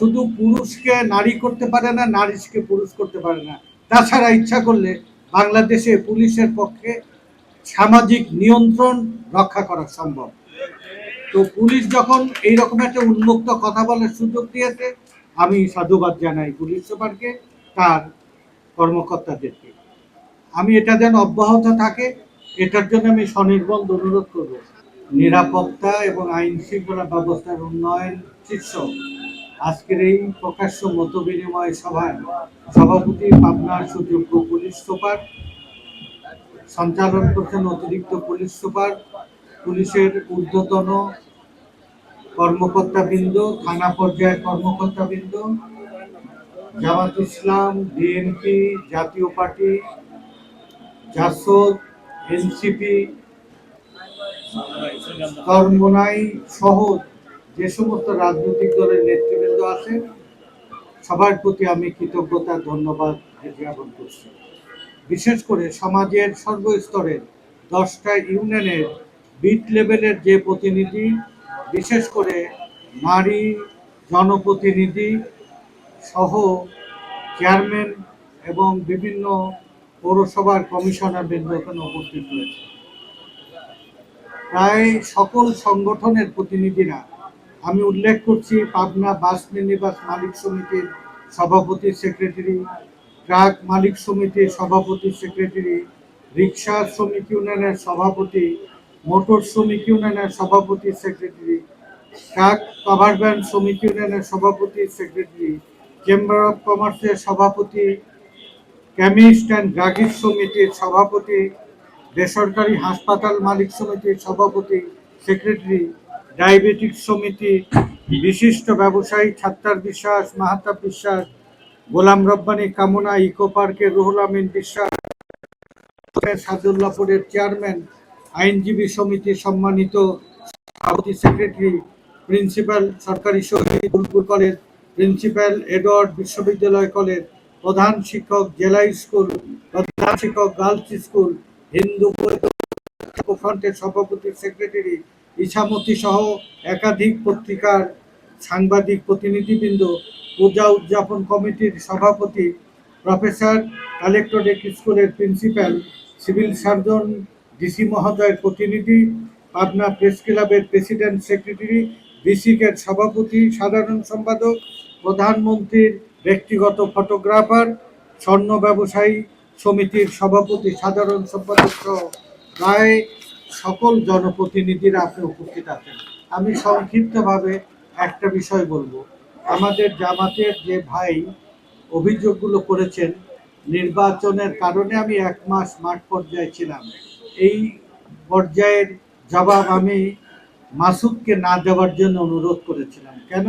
শুধু পুরুষকে নারী করতে পারে না, নারীকে পুরুষ করতে পারে না। তাছাড়া ইচ্ছা করলে বাংলাদেশে পুলিশের পক্ষে সামাজিক নিয়ন্ত্রণ রক্ষা করা সম্ভব। তো পুলিশ যখন এইরকম একটা উন্মুক্ত কথা বলার সুযোগ দিয়েছে, আমি সাধুবাদ জানাই পুলিশ সুপারকে, তার কর্মকর্তাদেরকে। আমি এটা যেন অব্যাহত থাকে, এটার জন্য আমি স্বনির্বন্ধ অনুরোধ করব। নিরাপত্তা এবং আইন শৃঙ্খলা ব্যবস্থার উন্নয়ন শীর্ষক আজকের এই প্রকাশ্য মত বিনিময় সভায় সভাপতি পাবনার সুযোগ্য পুলিশ সুপার, সঞ্চালন করছেন অতিরিক্ত পুলিশ সুপার, পুলিশের ঊর্ধ্বতন কর্মকর্তাবৃন্দ, থানা পর্যায়ের কর্মকর্তাবৃন্দ, জামাত ইসলাম, বিএনপি, জাতীয় পার্টি, জাসদ, এনসিপি, চরমোনাই সহ যে সমস্ত রাজনৈতিক দলের নেতৃবৃন্দ আছে, সবার প্রতি আমি কৃতজ্ঞতা ধন্যবাদ জ্ঞাপন করছি। বিশেষ করে সমাজের সর্বস্তরের 10টা ইউনিয়নের বিট লেভেলের যে প্রতিনিধি, বিশেষ করে নারী জনপ্রতিনিধি সহ চেয়ারম্যান এবং বিভিন্ন পৌরসভার কমিশনার বৃন্দ এখানে উপস্থিত হয়েছে। প্রায় সকল সংগঠনের প্রতিনিধিরা, আমি উল্লেখ করছি পাবনা বাস মিনিবাস মালিক সমিতির সভাপতি সেক্রেটারি, ট্রাক মালিক সমিতির সভাপতি সেক্রেটারি, রিক্সা শ্রমিক ইউনিয়নের সভাপতি, মোটর শ্রমিক ইউনিয়নের সভাপতি সেক্রেটারি, ট্রাক কভার ভ্যান শ্রমিক ইউনিয়নের সভাপতি সেক্রেটারি, চেম্বার অফ কমার্সের সভাপতি, কেমিস্ট অ্যান্ড ড্রাগিস্ট সমিতির সভাপতি, বেসরকারি হাসপাতাল মালিক সমিতির সভাপতি সেক্রেটারি, ডায়াবেটিক সমিতি, বিশিষ্ট ব্যবসায়ী ছাত্তার বিশ্বাস, মাহাতাব বিশ্বাস, গোলাম রব্বানী কামনা, ইকো পার্কের রুহুল আমিন বিশ্বাস, সাদুল্লাপুরের চেয়ারম্যান, আইনজীবী সমিতির সম্মানিত সভাপতি সেক্রেটারি, প্রিন্সিপাল সরকারি শহীদ বুলবুল কলেজ, প্রিন্সিপাল এডওয়ার্ড বিশ্ববিদ্যালয় কলেজ, প্রধান শিক্ষক জেলা স্কুল, প্রধান শিক্ষক গার্লস স্কুল, হিন্দু ফ্রন্টের সভাপতি সেক্রেটারি, ইছামতি সহ একাধিক পত্রিকার সাংবাদিক প্রতিনিধিবৃন্দ, পূজা উদযাপন কমিটির সভাপতি, প্রফেসর, কালেক্টরেট স্কুলের প্রিন্সিপাল, সিভিল সার্জন, ডিসি মহোদয়ের প্রতিনিধি, পাবনা প্রেস ক্লাবের প্রেসিডেন্ট সেক্রেটারি, বিসিকের সভাপতি, সাধারণ সম্পাদক, প্রধানমন্ত্রীর ব্যক্তিগত ফটোগ্রাফার, স্বর্ণ ব্যবসায়ী সমিতির সভাপতি, সাধারণ সম্পাদক সহ প্রায় সকল জনপ্রতিনিধিরা আপনি উপস্থিত আছেন। আমি সংক্ষিপ্তভাবে একটা বিষয় বলবো। আমাদের জামাতের যে ভাই অভিযোগগুলো করেছেন, নির্বাচনের কারণে আমি 1 মাস মাঠ পর্যায়ে ছিলাম, এই পর্যায়ের জবাব আমি মাসুদকে না দেওয়ার জন্য অনুরোধ করেছিলাম। কেন?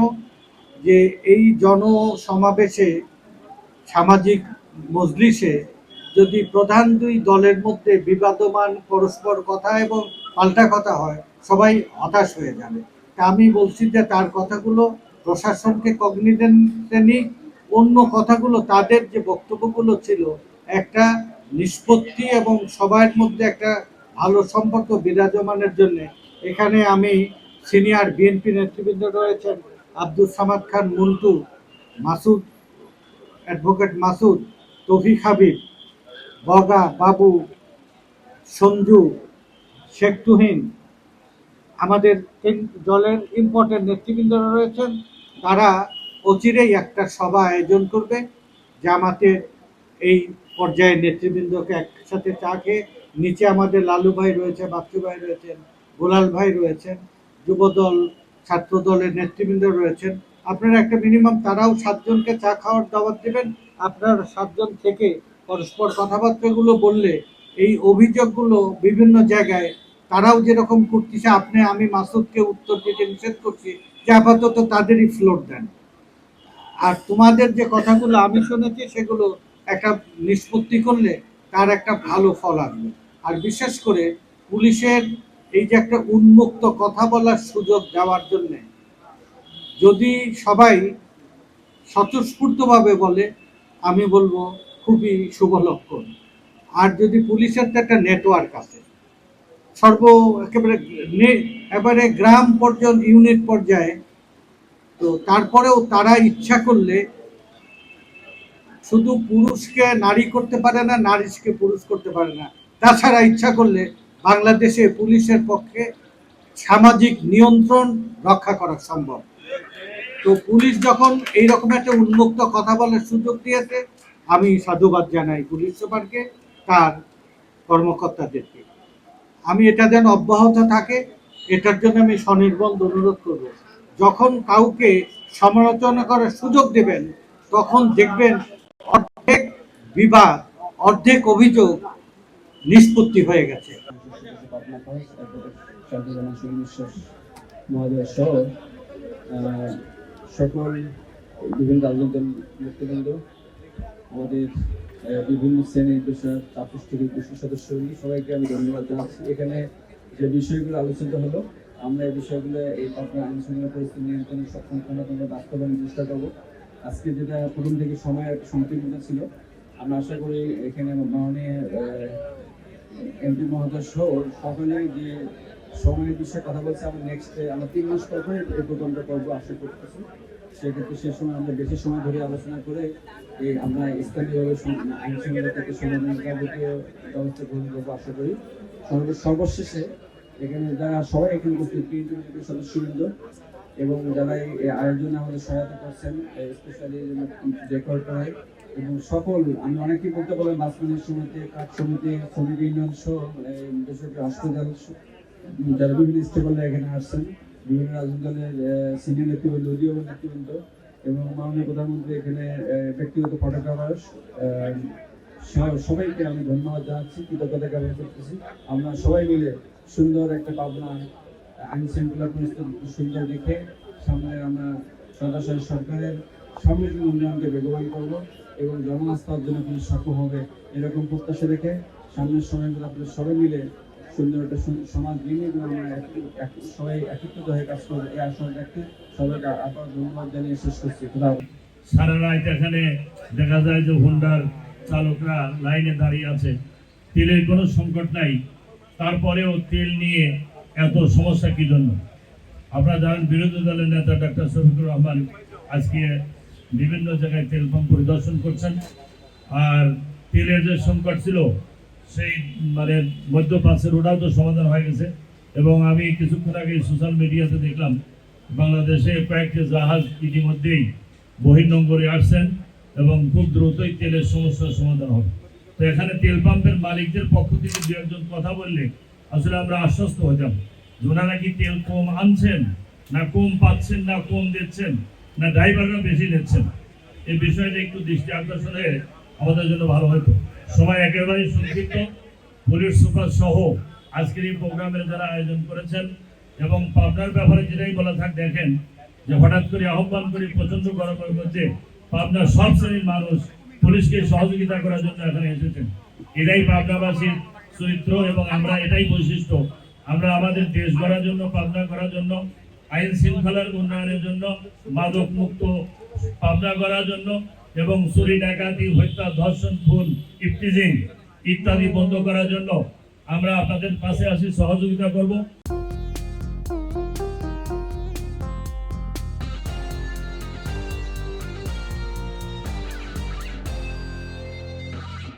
যে এই জনসমাবেশে, সামাজিক মজলিসে যদি প্রধান দুই দলের মধ্যে বিবাদমান পরস্পর কথা এবং পাল্টা কথা হয়, সবাই হতাশ হয়ে যাবে। তা আমি বলছি যে তার কথাগুলো প্রশাসনকে কগনিজেন্সে নিক, অন্য কথাগুলো তাদের যে বক্তব্যগুলো ছিল একটা নিষ্পত্তি এবং সবার মধ্যে একটা ভালো সম্পর্ক বিরাজমানের জন্য এখানে আমি সিনিয়র বিএনপি নেতৃবৃন্দ রয়েছেন, আব্দুল সামাদ খান মন্টু, মাসুদ, অ্যাডভোকেট মাসুদ, তৌফিক হাবিব, বগা, বাবু, সঞ্জু, শেখ তুহিন, আমাদের দলের ইম্পর্টেন্ট নেতৃবৃন্দরা রয়েছেন। তারা অচিরেই একটা সভা আয়োজন করবে জামাতের এই পর্যায়ের নেতৃবৃন্দকে একসাথে চা খেয়ে। নিচে আমাদের লালু ভাই রয়েছে, বাচ্চু ভাই রয়েছেন, গোলাল ভাই রয়েছেন, যুবদল ছাত্র দলের নেতৃবৃন্দ রয়েছেন। আপনারা একটা মিনিমাম তারাও 7 জনকে চা খাওয়ার দাওয়াত দেবেন। আপনার 7 জন থেকে পরস্পর কথাবার্তাগুলো বললে এই অভিযোগগুলো বিভিন্ন জায়গায় তারাও যেরকম করতেছে, আপনি আমি মাসুদকে উত্তর দিতে নিষেধ করছি যে আপাতত তাদেরই ফ্লোর দেন। আর তোমাদের যে কথাগুলো আমি শুনেছি সেগুলো একটা নিষ্পত্তি করলে তার একটা ভালো ফল আসবে। আর বিশেষ করে পুলিশের এই যে একটা উন্মুক্ত কথা বলার সুযোগ দেওয়ার জন্যে যদি সবাই স্বতঃস্ফূর্তভাবে বলে, আমি বলবো খুবই শুভ লক্ষণ। আর যদি পুলিশের তো একটা নেটওয়ার্ক আছে, একেবারে গ্রাম পর্যন্ত, ইউনিট পর্যায়ে, তো তারপরেও তারা ইচ্ছা করলে শুধু পুরুষকে নারী করতে পারে না, নারীকে পুরুষ করতে পারে না। তাছাড়া ইচ্ছা করলে বাংলাদেশে পুলিশের পক্ষে সামাজিক নিয়ন্ত্রণ রক্ষা করা সম্ভব। তো পুলিশ যখন এইরকম একটা উন্মুক্ত কথা বলার সুযোগ দিয়েছে, আমি সাধুবাদ জানাই পুলিশ সুপারকে, তার কর্মকর্তাদেরকে। আমি এটা যেন অব্যাহত থাকে, এটার জন্য আমি স্বনির্বন্ধ অনুরোধ করব। যখন কাউকে সমালোচনা করার সুযোগ দেবেন, তখন দেখবেন অর্ধেক বিবাদ, অর্ধেক অভিযোগ নিষ্পত্তি হয়ে গেছে। সকল বিভিন্ন রাজনৈতিক নেতৃবৃন্দ, আমাদের বিভিন্ন শ্রেণীর পেশার তাপস থেকে কৃষি সদস্য সবাইকে আমি ধন্যবাদ জানাচ্ছি। এখানে যে বিষয়গুলো আলোচিত হলো, আমরা এই বিষয়গুলো এই পাবনা আইন শৃঙ্খলা পরিস্থিতি নিয়ন্ত্রণে সক্ষম আমরা বাস্তবায়নের চেষ্টা করবো। আজকে যেটা প্রথম থেকে সময়ের সংকীর্ণতা ছিল, আমরা আশা করি এখানে মাননীয় এমপি মহোদয় সহ সকলেই যে সময়ের বিষয়ে কথা বলছে, আমরা আমরা 3 মাস পর এই প্রোগ্রামটা করবো আশা করতেছি। সেক্ষেত্রে সে সময় আমরা বেশি সময় ধরে আলোচনা করে আমরা স্থানীয়ভাবে আইন শৃঙ্খলা থেকে সমাধান যাবতীয় ব্যবস্থা গ্রহণ করবো আশা করি। সর্বশেষে এখানে যারা সবাই এখানে উপস্থিত সদস্যবৃন্দ এবং যারা এই আয়োজনে আমাদের সহায়তা করছেন, স্পেশালি ডেকোরেটর এবং সকল, আমি অনেকেই বলতে পারলাম বাসমানের সমিতি, কাঠ সমিতি, শ্রমিক ইউনিয়ন সহ বেসরকারি হাসপাতাল, যারা বিভিন্ন স্টেক হোল্ডার এখানে আসছেন, বিভিন্ন রাজনৈতিক দলের সিনিয়র নেতৃবৃন্দ, উদীয় নেতৃবৃন্দ এবং মাননীয় প্রধানমন্ত্রী এখানে ব্যক্তিগত ফটোগ্রাফার, সবাইকে আমি ধন্যবাদ জানাচ্ছি, কৃতজ্ঞতা জ্ঞাপন করতেছি। আমরা সবাই মিলে সুন্দর একটা পাবনা আইন শৃঙ্খলা পরিস্থিতি সুন্দর দেখে সামনে আমরা সরকারের সামগ্রিক উন্নয়নকে বেগবান করবো এবং জনআস্থা অর্জনের জন্য সক্ষম হবে, এরকম প্রত্যাশা রেখে সামনের সময়গুলো আপনাদের সবাই মিলে সুন্দর একটা সমাজ নিয়ে আমরা সবাই একত্রিত হয়ে কাজ করবো, এই আশা রাখতে সবাইকে আবার ধন্যবাদ জানিয়ে শেষ করছি। সারা রাত এখানে দেখা যায় যে হুন্ডার চালকরা লাইনে দাঁড়িয়ে আছে, তেলের কোনো সংকট নাই, তারপরেও তেল নিয়ে এত সমস্যা কি জন্য? আপনারা জানেন বিরোধী দলের নেতা ডাক্তার শফিকুর রহমান আজকে বিভিন্ন জায়গায় তেল পাম্প পরিদর্শন করছেন। আর তেলের যে সংকট ছিল সেই মধ্যপ্রাচ্যের ওটাও তো সমাধান হয়ে গেছে। এবং আমি কিছুক্ষণ আগে সোশ্যাল মিডিয়াতে দেখলাম বাংলাদেশে কয়েকটি জাহাজ ইতিমধ্যেই বহির্নোঙ্গরে আসছেন এবং খুব দ্রুতই তেলের সমস্যার সমাধান হবে। তো এখানে তেল পাম্পের মালিকদের পক্ষ থেকে দু একজন কথা বললে আসলে আমরা আশ্বস্ত হতাম, ওনারা কি তেল কম আনছেন, না কম পাচ্ছেন, না কম দিচ্ছেন, না ড্রাইভাররা বেশি নিচ্ছেন। এই বিষয়টা একটু দৃষ্টি আকর্ষণ হয়ে আমাদের জন্য ভালো হতো। সময় একেবারেই সংক্ষিপ্ত। পুলিশ সুপার সহ আজকের এই প্রোগ্রামের যারা আয়োজন করেছেন এবং পাবনার ব্যাপারে যেটাই বলা থাক, দেখেন যে হঠাৎ করে আহ্বান করি প্রচন্ড গরমের মধ্যে পাবনার সব শ্রেণীর মানুষ পুলিশকে সহযোগিতা করার জন্য এখানে এসেছেন। এটাই পাবনাবাসীর চরিত্র এবং আমরা এটাই বৈশিষ্ট্য। আমরা আমাদের দেশ গড়ার জন্য, পাবনা করার জন্য, আইন শৃঙ্খলার উন্নয়নের জন্য, মাদক মুক্ত পাবনা করার জন্য এবং চুরি ডাকাতি, হত্যা, ধর্ষণ, খুন, ইফটিজিং ইত্যাদি বন্ধ করার জন্য আমরা আপনাদের পাশে আসি, সহযোগিতা করব।